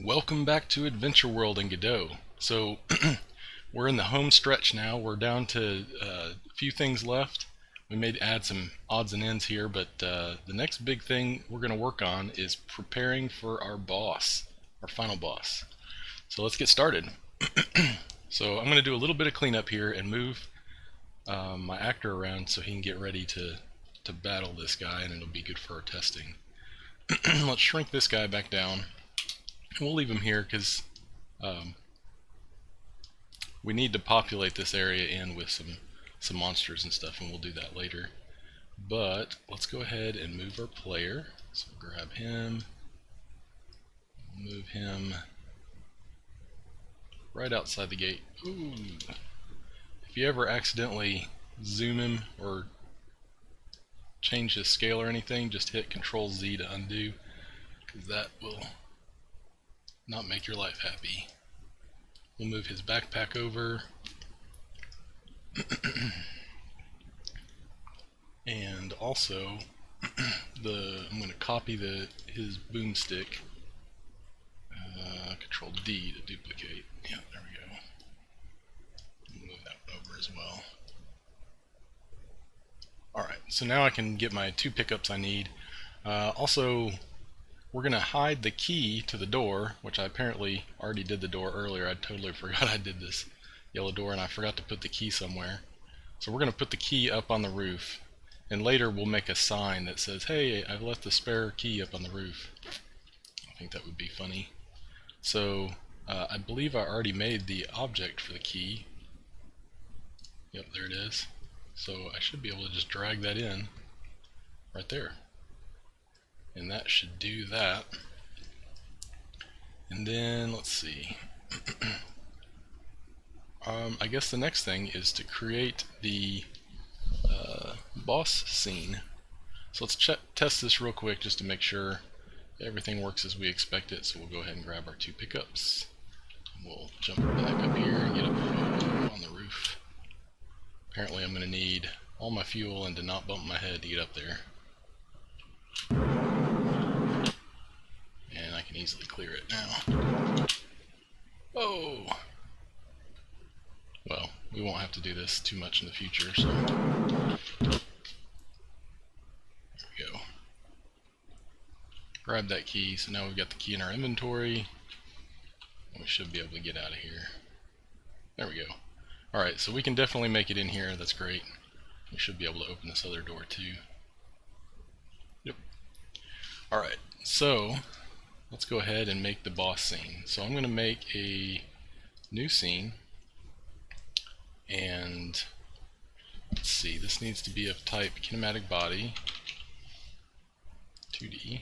Welcome back to Adventure World in Godot. So we're in the home stretch now. We're down to a few things left. We may add some odds and ends here, but the next big thing we're going to work on is preparing for our boss, our final boss. So let's get started. So I'm going to do a little bit of cleanup here and move my actor around so he can get ready to battle this guy, and it'll be good for our testing. Let's shrink this guy back down. We'll leave him here because we need to populate this area in with some monsters and stuff, and we'll do that later. But let's go ahead and move our player. So grab him, move him right outside the gate. Ooh. If you ever accidentally zoom him or change his scale or anything, just hit Control Z to undo, because that will not make your life happy. We'll move his backpack over. And also I'm going to copy his boomstick. Control D to duplicate. Yeah, there we go. Move that over as well. Alright, so now I can get my 2 pickups I need. Also, we're going to hide the key to the door, which I apparently already did the door earlier. I totally forgot I did this yellow door, and I forgot to put the key somewhere. So we're going to put the key up on the roof, and later we'll make a sign that says, hey, I've left the spare key up on the roof. I think that would be funny. So I believe I already made the object for the key. Yep, there it is. So I should be able to just drag that in right there. And that should do that. And then let's see. I guess the next thing is to create the boss scene. So let's test this real quick just to make sure everything works as we expect it. So we'll go ahead and grab our 2 pickups. We'll jump back up here and get up on the roof. Apparently I'm going to need all my fuel and to not bump my head to get up there. And I can easily clear it now. Oh! Well, we won't have to do this too much in the future, so there we go. Grab that key, so now we've got the key in our inventory, and we should be able to get out of here. There we go. Alright, so we can definitely make it in here, that's great. We should be able to open this other door too. Yep. Alright, so let's go ahead and make the boss scene. So I'm going to make a new scene, and let's see, this needs to be of type kinematic body, 2D,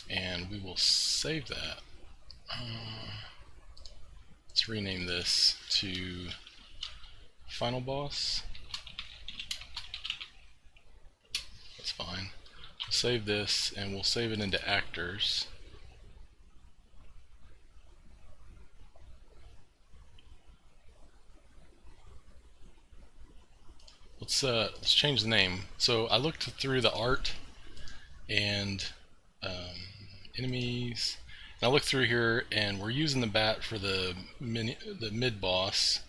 and we will save that. Let's rename this to final boss. That's fine. We'll save this, and we'll save it into actors. Let's change the name. So I looked through the art and enemies. And I looked through here, and we're using the bat for the mid boss.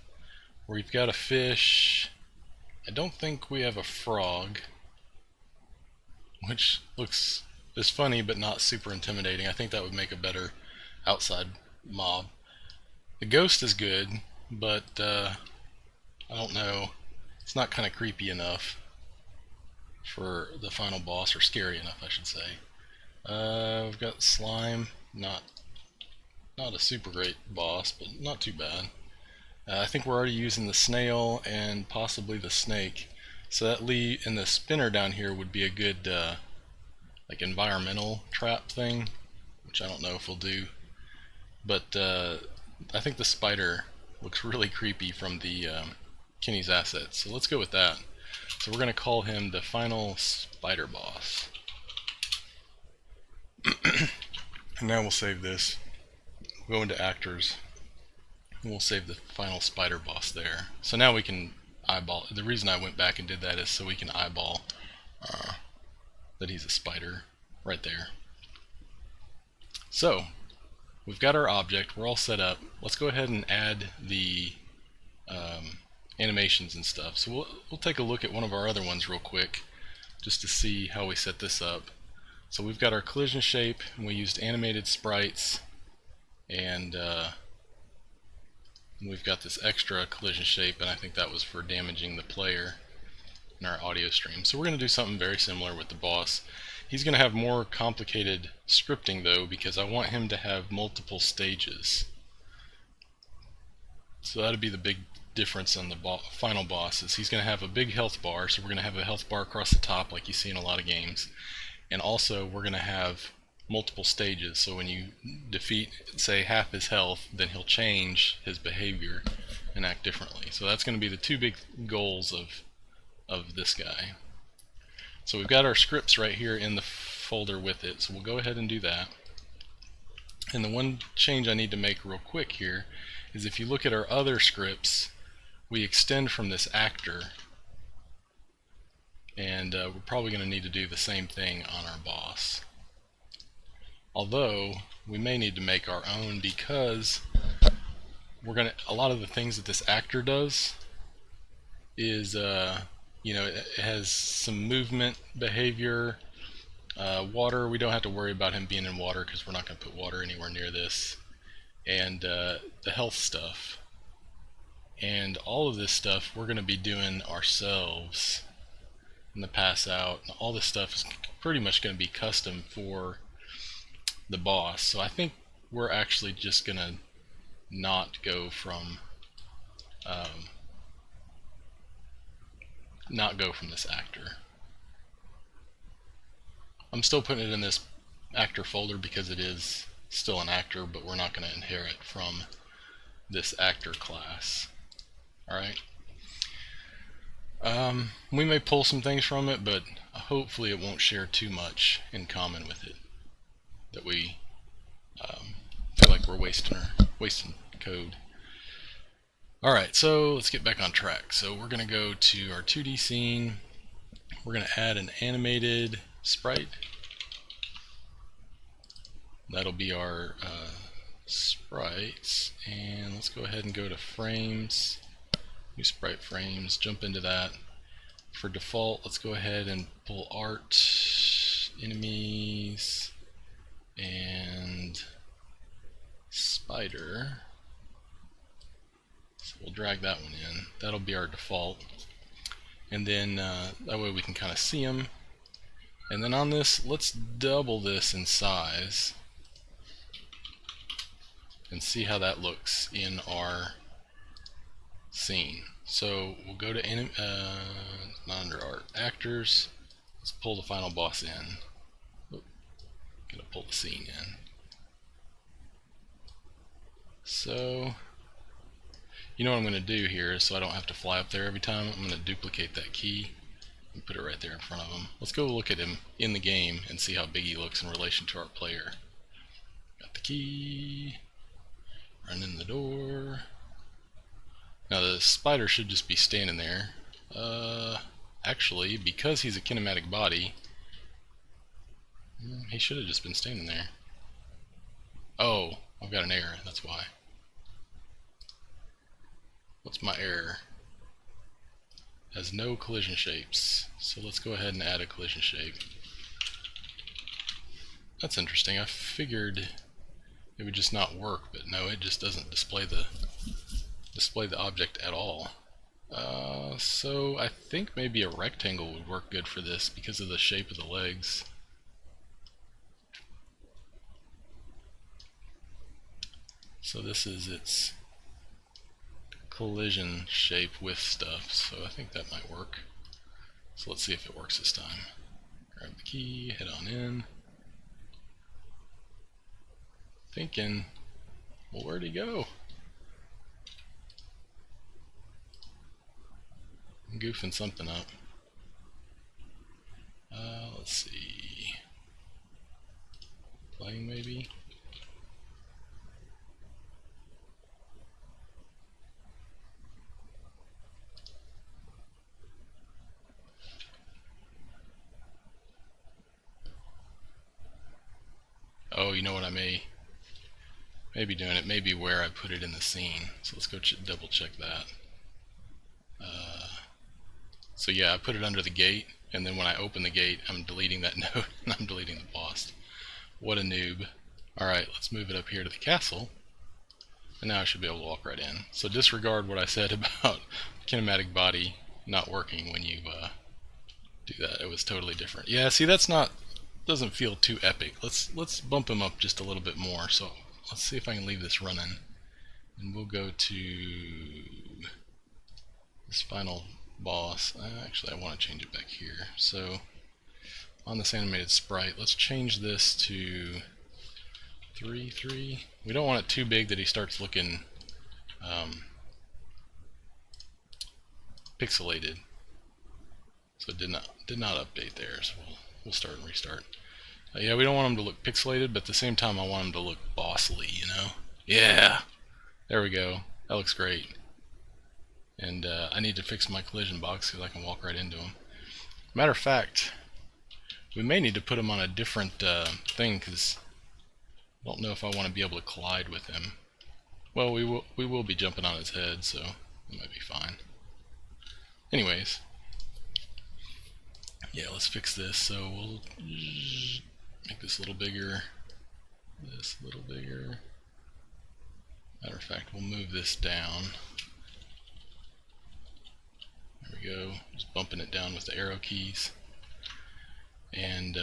We've got a fish. I don't think we have a frog, which is funny but not super intimidating. I think that would make a better outside mob. The ghost is good, but I don't know. It's not kind of creepy enough for the final boss, or scary enough, I should say. We've got slime, not a super great boss, but not too bad. I think we're already using the snail and possibly the snake, so that and the spinner down here would be a good like environmental trap thing, which I don't know if we'll do. But I think the spider looks really creepy from the Kenny's assets, so let's go with that. So we're going to call him the final spider boss. And now we'll save this. We'll go into actors, and we'll save the final spider boss there. So now we can eyeball. The reason I went back and did that is so we can eyeball that he's a spider right there. So we've got our object, we're all set up. Let's go ahead and add the animations and stuff. So we'll take a look at one of our other ones real quick just to see how we set this up. So we've got our collision shape, and we used animated sprites, and we've got this extra collision shape, and I think that was for damaging the player in our audio stream. So we're going to do something very similar with the boss. He's going to have more complicated scripting though, because I want him to have multiple stages. So that'll be the big difference on the final boss, is he's going to have a big health bar. So we're going to have a health bar across the top like you see in a lot of games. And also we're going to have multiple stages, so when you defeat, say, half his health, then he'll change his behavior and act differently. So that's going to be the two big goals of this guy. So we've got our scripts right here in the folder with it, so we'll go ahead and do that. And the one change I need to make real quick here is, if you look at our other scripts, we extend from this actor, and we're probably going to need to do the same thing on our boss. Although we may need to make our own, because a lot of the things that this actor does is it has some movement behavior. Water, we don't have to worry about him being in water because we're not going to put water anywhere near this. And the health stuff. And all of this stuff we're going to be doing ourselves. And the pass out, all this stuff is pretty much going to be custom for the boss. So I think we're actually just going to not go from this actor. I'm still putting it in this actor folder because it is still an actor, but we're not going to inherit from this actor class. Alright. We may pull some things from it, but hopefully it won't share too much in common with it that we feel like we're wasting code. Alright, so let's get back on track. So we're going to go to our 2D scene. We're going to add an animated sprite. That'll be our sprites. And let's go ahead and go to frames. New sprite frames, jump into that. For default, let's go ahead and pull art, enemies, and spider. So we'll drag that one in. That'll be our default. And then that way we can kind of see them. And then on this, let's double this in size and see how that looks in our scene. So we'll go to not under art, actors. Let's pull the final boss in. Gonna pull the scene in. So you know what I'm going to do here, so I don't have to fly up there every time. I'm going to duplicate that key and put it right there in front of him. Let's go look at him in the game and see how big he looks in relation to our player. Got the key. Run in the door. Now the spider should just be standing there. Actually, because he's a kinematic body, he should have just been standing there. Oh, I've got an error, that's why. What's my error? Has no collision shapes. So let's go ahead and add a collision shape. That's interesting. I figured it would just not work, but no, it just doesn't display the object at all. So I think maybe a rectangle would work good for this because of the shape of the legs. So this is its collision shape with stuff, so I think that might work. So let's see if it works this time. Grab the key, head on in. Thinking, well, where'd he go? I'm goofing something up. Let's see. Playing maybe? Oh, you know what I may Maybe doing it, maybe where I put it in the scene. So let's go double check that. So yeah, I put it under the gate, and then when I open the gate, I'm deleting that node, and I'm deleting the boss. What a noob. Alright, let's move it up here to the castle. And now I should be able to walk right in. So disregard what I said about kinematic body not working when you do that. It was totally different. Yeah, see, that's not, doesn't feel too epic. Let's bump him up just a little bit more. So let's see if I can leave this running. And we'll go to this final boss. Actually, I want to change it back here. So on this animated sprite, let's change this to 3. We don't want it too big that he starts looking pixelated. So it did not update there. So we'll start and restart. Yeah, we don't want him to look pixelated, but at the same time, I want him to look bossly. You know? Yeah. There we go. That looks great. And I need to fix my collision box because I can walk right into him. Matter of fact, we may need to put him on a different thing because I don't know if I want to be able to collide with him. Well, we will be jumping on his head, so it might be fine. Anyways, yeah, let's fix this. So we'll make this a little bigger, this a little bigger. Matter of fact, we'll move this down. There we go, just bumping it down with the arrow keys. And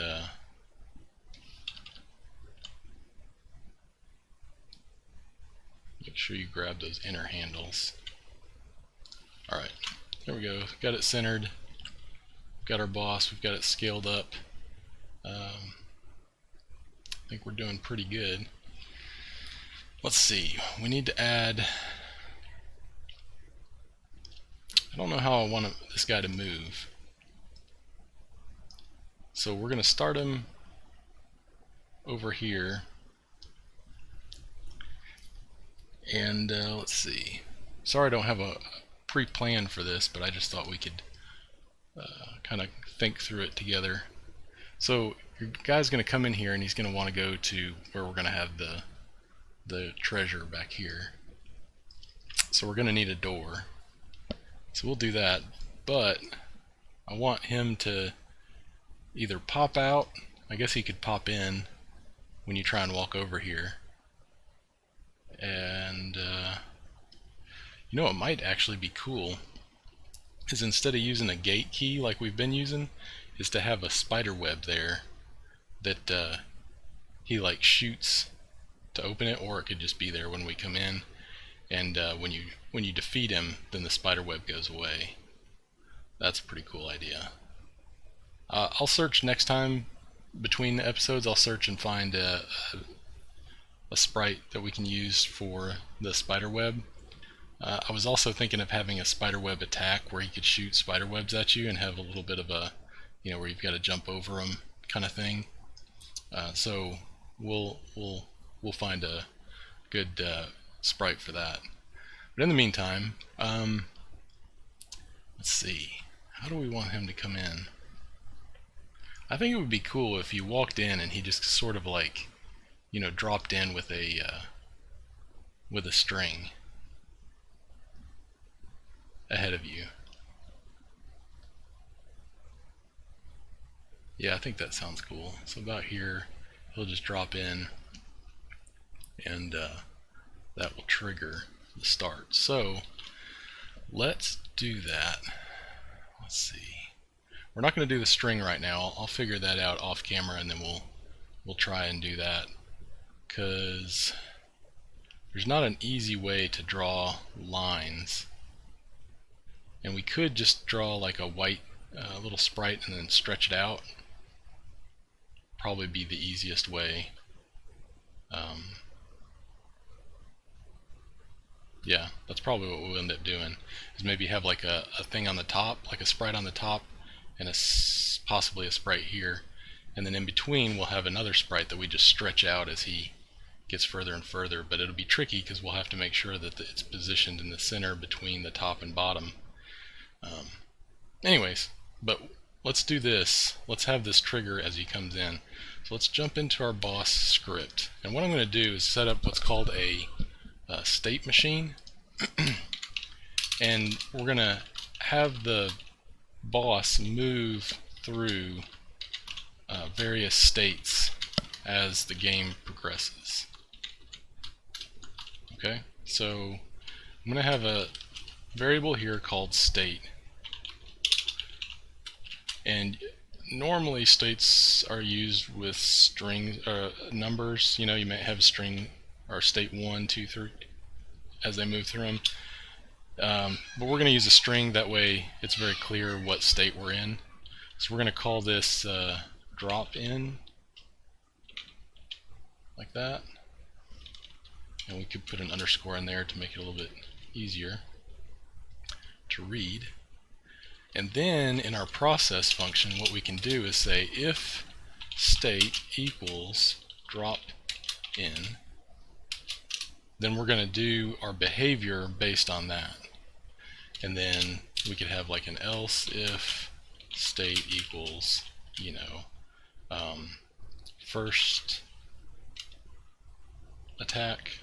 make sure you grab those inner handles. Alright, there we go, got it centered. Got our boss, we've got it scaled up. I think we're doing pretty good. Let's see, we need to add, I don't know how I want this guy to move. So we're going to start him over here. And let's see. Sorry I don't have a pre-plan for this, but I just thought we could kind of think through it together. So your guy's going to come in here and he's going to want to go to where we're going to have the treasure back here. So we're going to need a door. So we'll do that, but I want him to either pop out, I guess he could pop in when you try and walk over here. And you know what might actually be cool is instead of using a gate key like we've been using, is to have a spider web there that he like shoots to open it, or it could just be there when we come in, and when you defeat him, then the spider web goes away. That's a pretty cool idea. I'll search next time between the episodes. I'll search and find a sprite that we can use for the spider web. I was also thinking of having a spider web attack where he could shoot spider webs at you and have a little bit of a, you know, where you've got to jump over them kind of thing. So we'll find a good sprite for that. But in the meantime, let's see, how do we want him to come in? I think it would be cool if you walked in and he just sort of like, you know, dropped in with a string ahead of you. Yeah, I think that sounds cool. So about here, he'll just drop in, and that will trigger the start. So let's do that. Let's see. We're not going to do the string right now. I'll figure that out off camera, and then we'll try and do that, because there's not an easy way to draw lines. And we could just draw like a white little sprite and then stretch it out. Probably be the easiest way. Yeah, that's probably what we'll end up doing, is maybe have like a thing on the top, like a sprite on the top, and possibly a sprite here, and then in between we'll have another sprite that we just stretch out as he gets further and further. But it'll be tricky because we'll have to make sure that it's positioned in the center between the top and bottom. Anyways, but let's do this. Let's have this trigger as he comes in. So let's jump into our boss script. And what I'm going to do is set up what's called a state machine. And we're going to have the boss move through various states as the game progresses. Okay, so I'm going to have a variable here called state. And normally states are used with string numbers. You know, you may have a string or state 1, 2, 3 as they move through them. But we're going to use a string, that way it's very clear what state we're in. So we're going to call this drop in, like that. And we could put an underscore in there to make it a little bit easier to read. And then in our process function, what we can do is say if state equals drop in, then we're going to do our behavior based on that. And then we could have like an else if state equals, you know, first attack.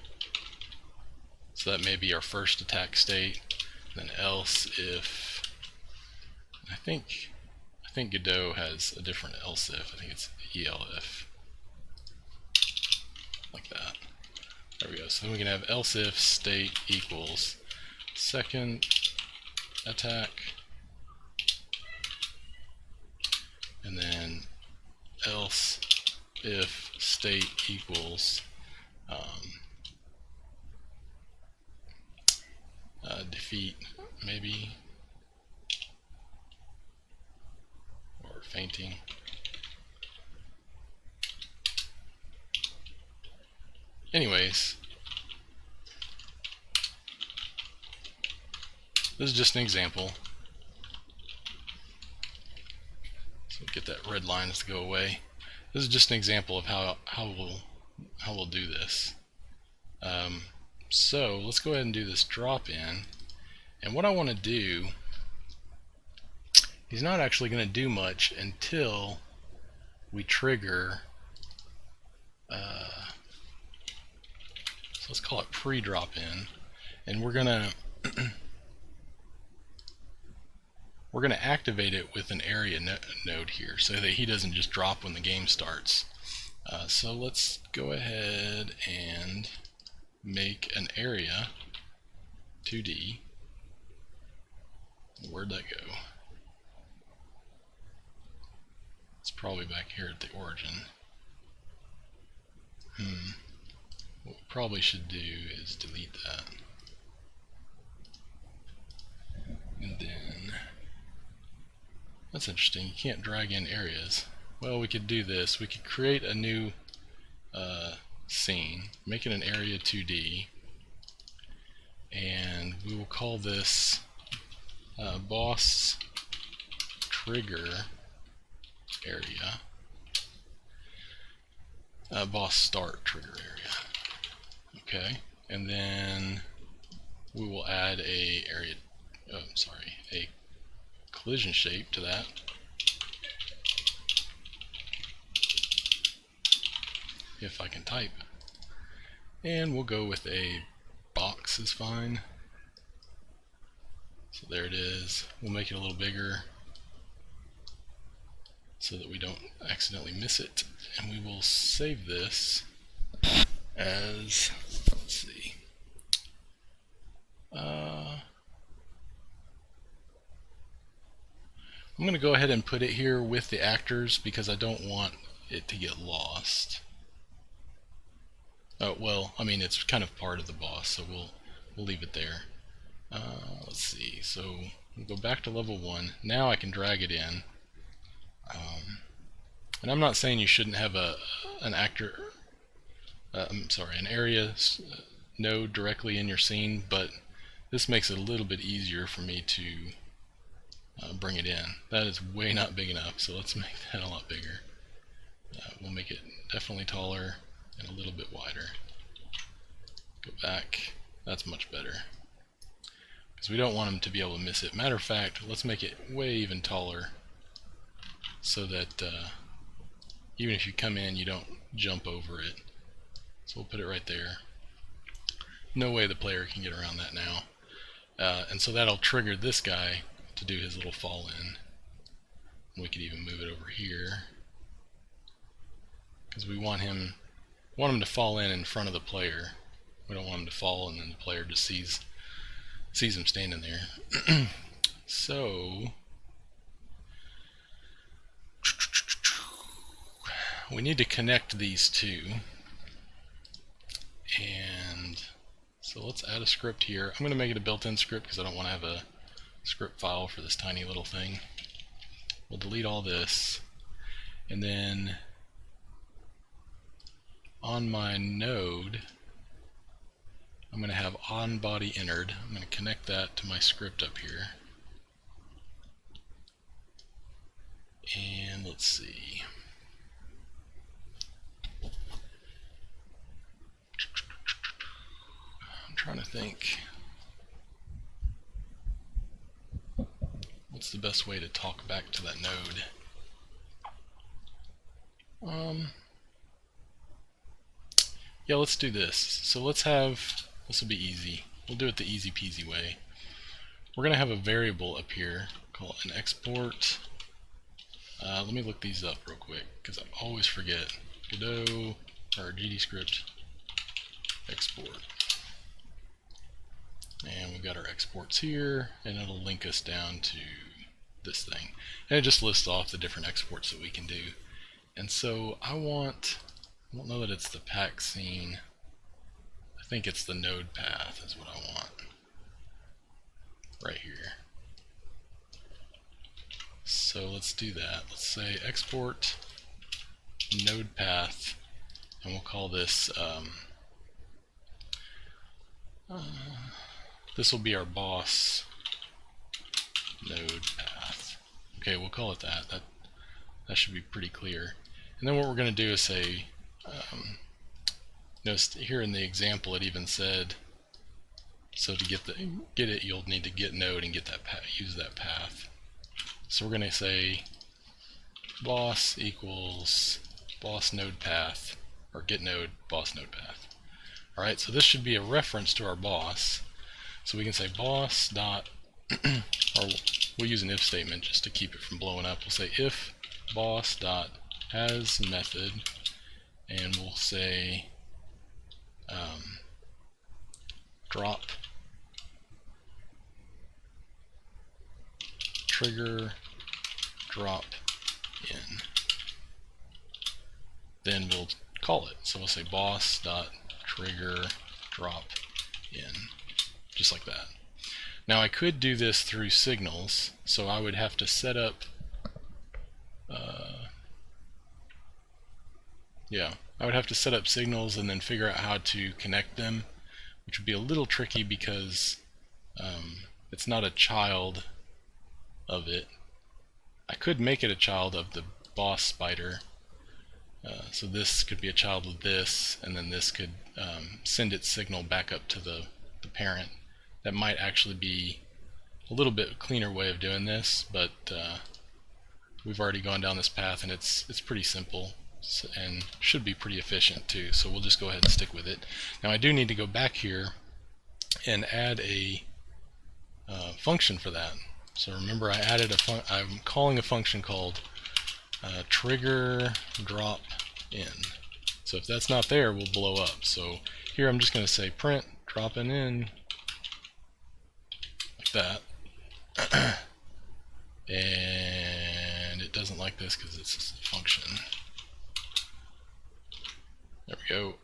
So that may be our first attack state. Then else if, I think Godot has a different else if. I think it's elif, like that. There we go. So then we can have else if state equals second attack, and then else if state equals defeat, maybe, or fainting. Anyways, this is just an example. So get that red line to go away. This is just an example of how we'll do this. So let's go ahead and do this drop in. And what I want to do, he's not actually going to do much until we trigger. So let's call it pre-drop in, and we're gonna activate it with an area node here, so that he doesn't just drop when the game starts. So let's go ahead and make an area 2D. Where'd that go? It's probably back here at the origin. What we probably should do is delete that. And then, that's interesting, you can't drag in areas. Well, we could do this. We could create a new scene, make it an area 2D, and we will call this boss trigger area, boss start trigger area. Okay, and then we will add a a collision shape to that. If I can type. And we'll go with a box is fine. So there it is. We'll make it a little bigger so that we don't accidentally miss it. And we will save this as, let's see, I'm going to go ahead and put it here with the actors because I don't want it to get lost. Well, I mean, it's kind of part of the boss, so we'll leave it there. Let's see, so we'll go back to level 1. Now I can drag it in. And I'm not saying you shouldn't have an area node directly in your scene, but this makes it a little bit easier for me to bring it in. That is way not big enough, so let's make that a lot bigger. We'll make it definitely taller and a little bit wider. Go back. That's much better, because we don't want them to be able to miss it. Matter of fact, let's make it way even taller so that even if you come in, you don't jump over it. So we'll put it right there. No way the player can get around that now. And so that'll trigger this guy to do his little fall in. We could even move it over here, because we want him to fall in front of the player. We don't want him to fall and then the player just sees him standing there. So we need to connect these two, and so let's add a script here. I'm going to make it a built-in script because I don't want to have a script file for this tiny little thing. We'll delete all this, and then on my node I'm going to have onBodyEntered. I'm going to connect that to my script up here. And let's see. I'm trying to think. What's the best way to talk back to that node? Yeah, let's do this. So let's have, this will be easy. We'll do it the easy peasy way. We're going to have a variable up here called an export. Let me look these up real quick because I always forget. Godot or GDScript export. And we've got our exports here, and it'll link us down to this thing. And it just lists off the different exports that we can do. And so I don't know that it's the pack scene. I think it's the node path is what I want. Right here. So let's do that. Let's say export node path, and we'll call this, this will be our boss node path. Okay, we'll call it that. That should be pretty clear. And then what we're going to do is say, notice here in the example it even said, so to get it, you'll need to get node and get that use that path. So we're going to say boss equals boss node path, or get node boss node path. Alright, so this should be a reference to our boss. So we can say boss dot, or we'll use an if statement just to keep it from blowing up. We'll say if boss dot has method, and we'll say drop trigger drop in. Then we'll call it. So we'll say boss dot trigger drop in, just like that. Now I could do this through signals, so I would have to set up I would have to set up signals and then figure out how to connect them, which would be a little tricky because it's not a child of it. I could make it a child of the boss spider, so this could be a child of this, and then this could send its signal back up to the parent. That might actually be a little bit cleaner way of doing this, but we've already gone down this path and it's pretty simple and should be pretty efficient too, so we'll just go ahead and stick with it. Now I do need to go back here and add a function for that. So remember, I added I'm calling a function called trigger drop in. So if that's not there, we'll blow up. So here I'm just going to say print dropping in, like that. And it doesn't like this because it's a function. There we go.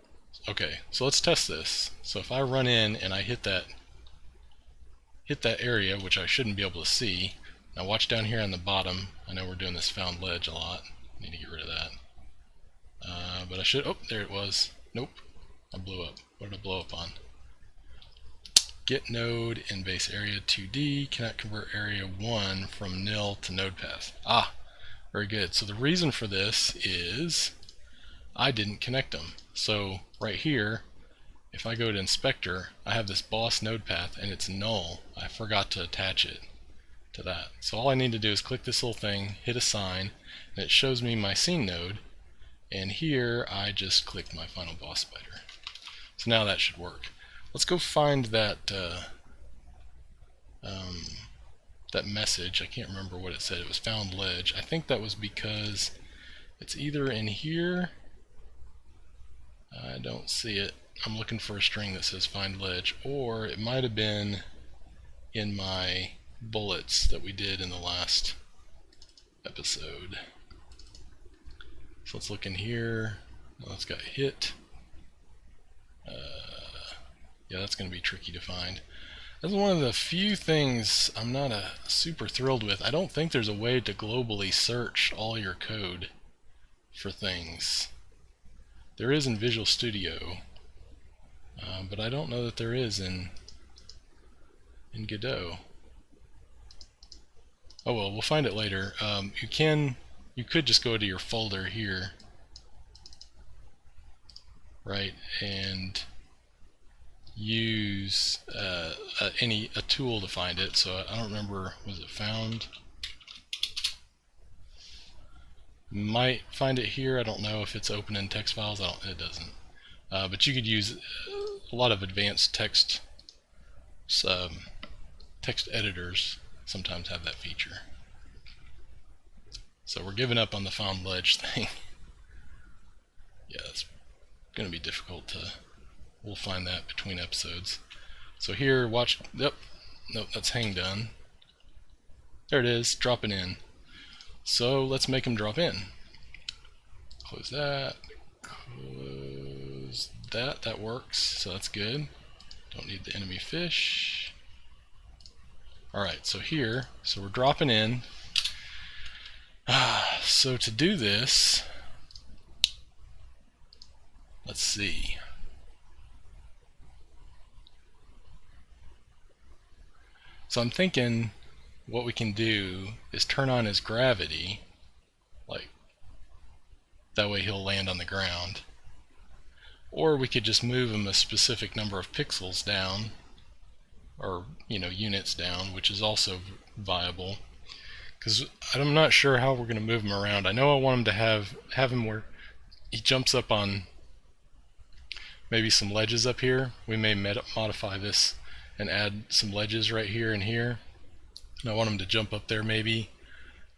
Okay, so let's test this. So if I run in and I hit that area, which I shouldn't be able to see. Now watch down here on the bottom. I know we're doing this found ledge a lot. Need to get rid of that. But I should, oh, there it was. Nope, I blew up. What did I blow up on? Get node in base area 2D, cannot convert area 1 from nil to node path. Ah, very good. So the reason for this is I didn't connect them. So right here, if I go to inspector, I have this boss node path and it's null. I forgot to attach it to that. So all I need to do is click this little thing, hit assign, and it shows me my scene node. And here I just clicked my final boss spider. So now that should work. Let's go find that that message. I can't remember what it said. It was found ledge. I think that was because it's either in here. I don't see it. I'm looking for a string that says find ledge, or it might have been in my bullets that we did in the last episode. So let's look in here. Oh, it's got hit. Yeah, that's going to be tricky to find. That's one of the few things I'm not super thrilled with. I don't think there's a way to globally search all your code for things. There is in Visual Studio, but I don't know that there is in Godot. Oh well, we'll find it later. You could just go to your folder here, right, and use a tool to find it. So I don't remember, was it found? Might find it here. I don't know if it's open in text files. It doesn't. But you could use a lot of advanced text editors sometimes have that feature. So we're giving up on the found ledge thing. Yeah, it's going to be difficult to. We'll find that between episodes. So here, watch. Yep. Nope, that's hang done. There it is, dropping in. So let's make him drop in. Close that. Close that. That works. So that's good. Don't need the enemy fish. Alright, so here, so we're dropping in. So to do this, let's see. So I'm thinking what we can do is turn on his gravity, like that way he'll land on the ground. Or we could just move him a specific number of pixels down, or units down, which is also viable. Because I'm not sure how we're going to move him around. I know I want him to have him where he jumps up on maybe some ledges up here. We may modify this and add some ledges right here and here. And I want him to jump up there maybe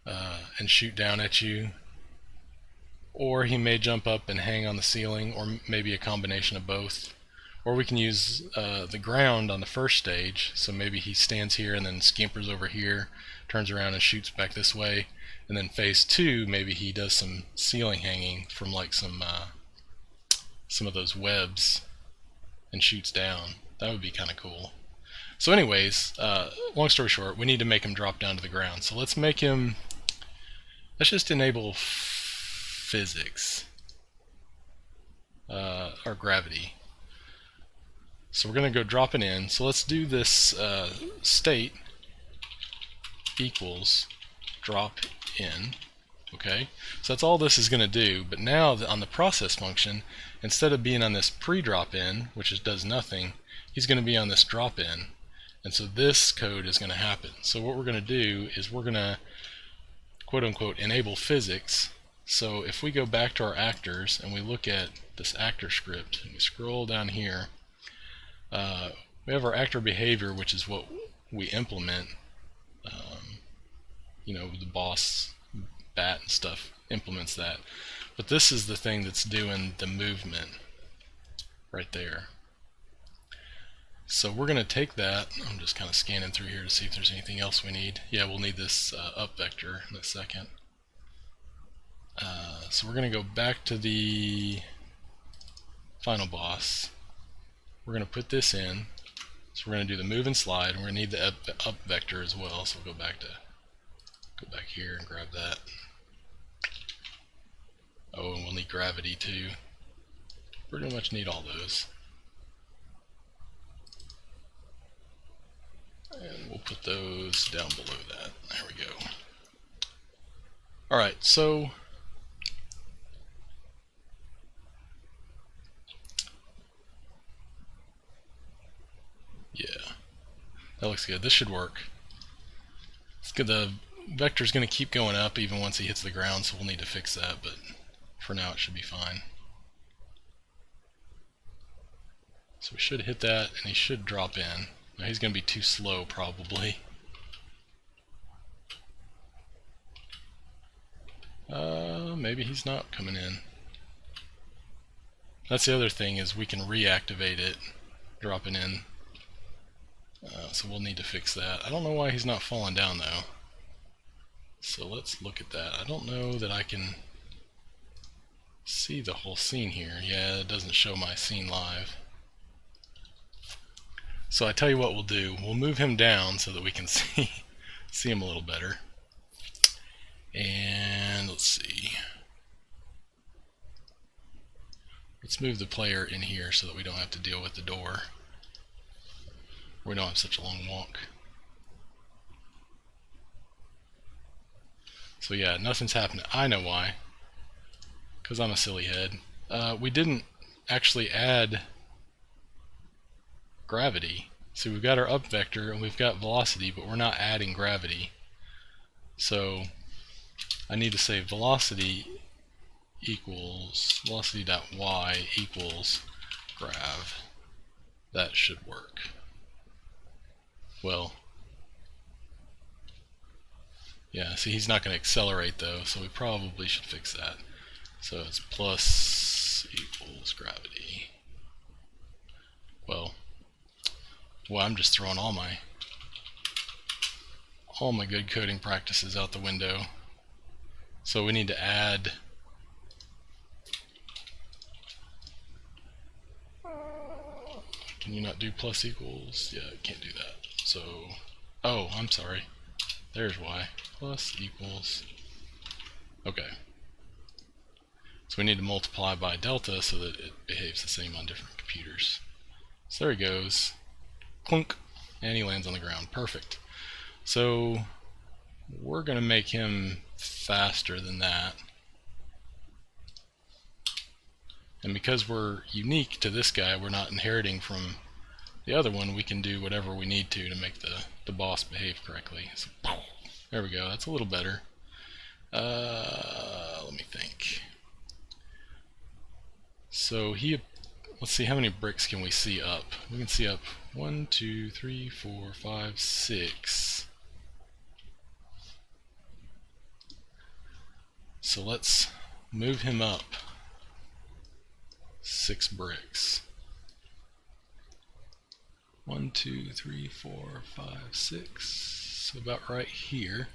and shoot down at you. Or he may jump up and hang on the ceiling, or maybe a combination of both. Or we can use the ground on the first stage, so maybe he stands here and then scampers over here, turns around and shoots back this way. And then phase 2, maybe he does some ceiling hanging from like some of those webs and shoots down. That would be kind of cool. So anyways, long story short, we need to make him drop down to the ground. So let's just enable physics, or gravity. So we're going to go dropping in. So let's do this state equals drop in. Okay, so that's all this is going to do. But now on the process function, instead of being on this pre-drop in, which does nothing, he's going to be on this drop in. And so this code is going to happen. So what we're going to do is we're going to quote unquote enable physics. So if we go back to our actors and we look at this actor script and we scroll down here, we have our actor behavior, which is what we implement. The boss bat and stuff implements that. But this is the thing that's doing the movement right there. So we're going to take that. I'm just kind of scanning through here to see if there's anything else we need. Yeah, we'll need this up vector in a second. So we're going to go back to the final boss. We're going to put this in. So we're going to do the move and slide, and we're going to need the up vector as well. So we'll go back here and grab that. Oh, and we'll need gravity too. Pretty much need all those. And we'll put those down below that. There we go. Alright, so yeah, that looks good. This should work. It's good. The vector's going to keep going up even once he hits the ground, so we'll need to fix that, but for now it should be fine. So we should hit that, and he should drop in. Now he's going to be too slow, probably. Maybe he's not coming in. That's the other thing, is we can reactivate it, dropping in. So we'll need to fix that. I don't know why he's not falling down, though. So let's look at that. I don't know that I can see the whole scene here. Yeah, it doesn't show my scene live. So I tell you what we'll do. We'll move him down so that we can see him a little better. And let's see. Let's move the player in here so that we don't have to deal with the door. We don't have such a long walk. So yeah, nothing's happening. I know why. Because I'm a silly head. We didn't actually add gravity. So we've got our up vector and we've got velocity, but we're not adding gravity. So I need to say velocity equals velocity.y equals grav. That should work. Well, yeah, see, he's not going to accelerate though, so we probably should fix that. So it's plus equals gravity. Well, I'm just throwing all my good coding practices out the window. So we need to add can you not do plus equals? Yeah, I can't do that. So, oh, I'm sorry. There's why. Plus equals. Okay. So we need to multiply by delta so that it behaves the same on different computers. So there he goes. Clunk. And he lands on the ground. Perfect. So we're going to make him faster than that. And because we're unique to this guy, we're not inheriting from the other one, we can do whatever we need to make the boss behave correctly. So, there we go. That's a little better. Let me think. So let's see, how many bricks can we see up? We can see up 1, 2, 3, 4, 5, 6. So let's move him up 6 bricks. 1, 2, 3, 4, 5, 6. So about right here.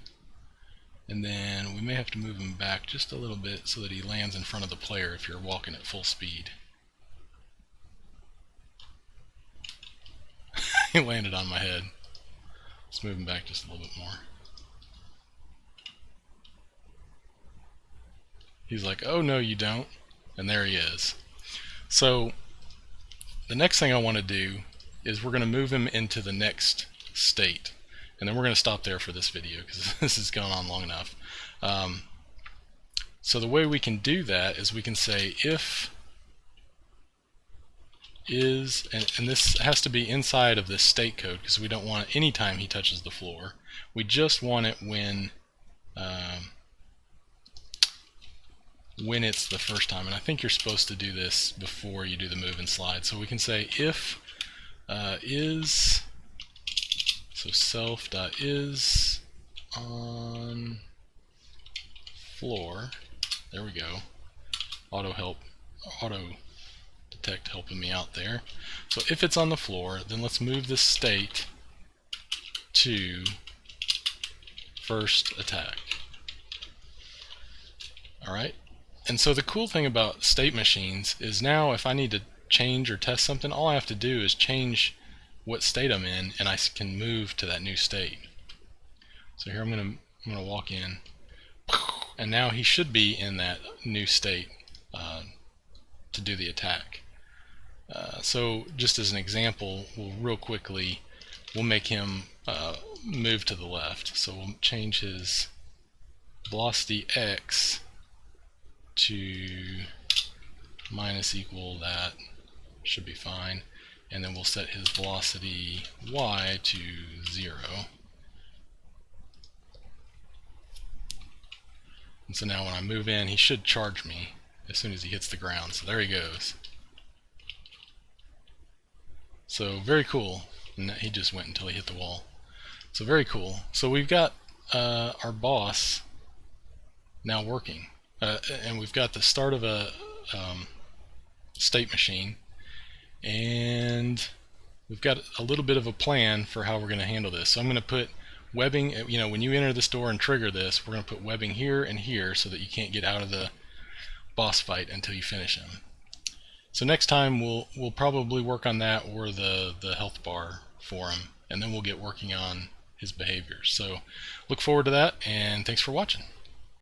And then we may have to move him back just a little bit so that he lands in front of the player if you're walking at full speed. He landed on my head. Let's move him back just a little bit more. He's like, oh no you don't. And there he is. So the next thing I want to do is we're going to move him into the next state. And then we're going to stop there for this video because this has gone on long enough. So the way we can do that is we can say if is, and this has to be inside of this state code because we don't want it anytime he touches the floor. We just want it when it's the first time. And I think you're supposed to do this before you do the move and slide. So we can say if is, so self.is on floor. There we go. Auto detect helping me out there. So if it's on the floor, then let's move this state to first attack. Alright, and so the cool thing about state machines is now if I need to change or test something, all I have to do is change what state I'm in and I can move to that new state. So here I'm gonna walk in, and now he should be in that new state to do the attack. So just as an example, we'll make him move to the left. So we'll change his velocity x to minus equal that, should be fine. And then we'll set his velocity y to 0. And so now when I move in, he should charge me. as soon as he hits the ground. So there he goes. So very cool. And he just went until he hit the wall. So very cool. So we've got our boss now working. And we've got the start of a state machine. And we've got a little bit of a plan for how we're going to handle this. So I'm going to put webbing, when you enter this door and trigger this, we're going to put webbing here and here so that you can't get out of the boss fight until you finish him. So next time we'll probably work on that or the health bar for him, and then we'll get working on his behaviors. So look forward to that, and thanks for watching.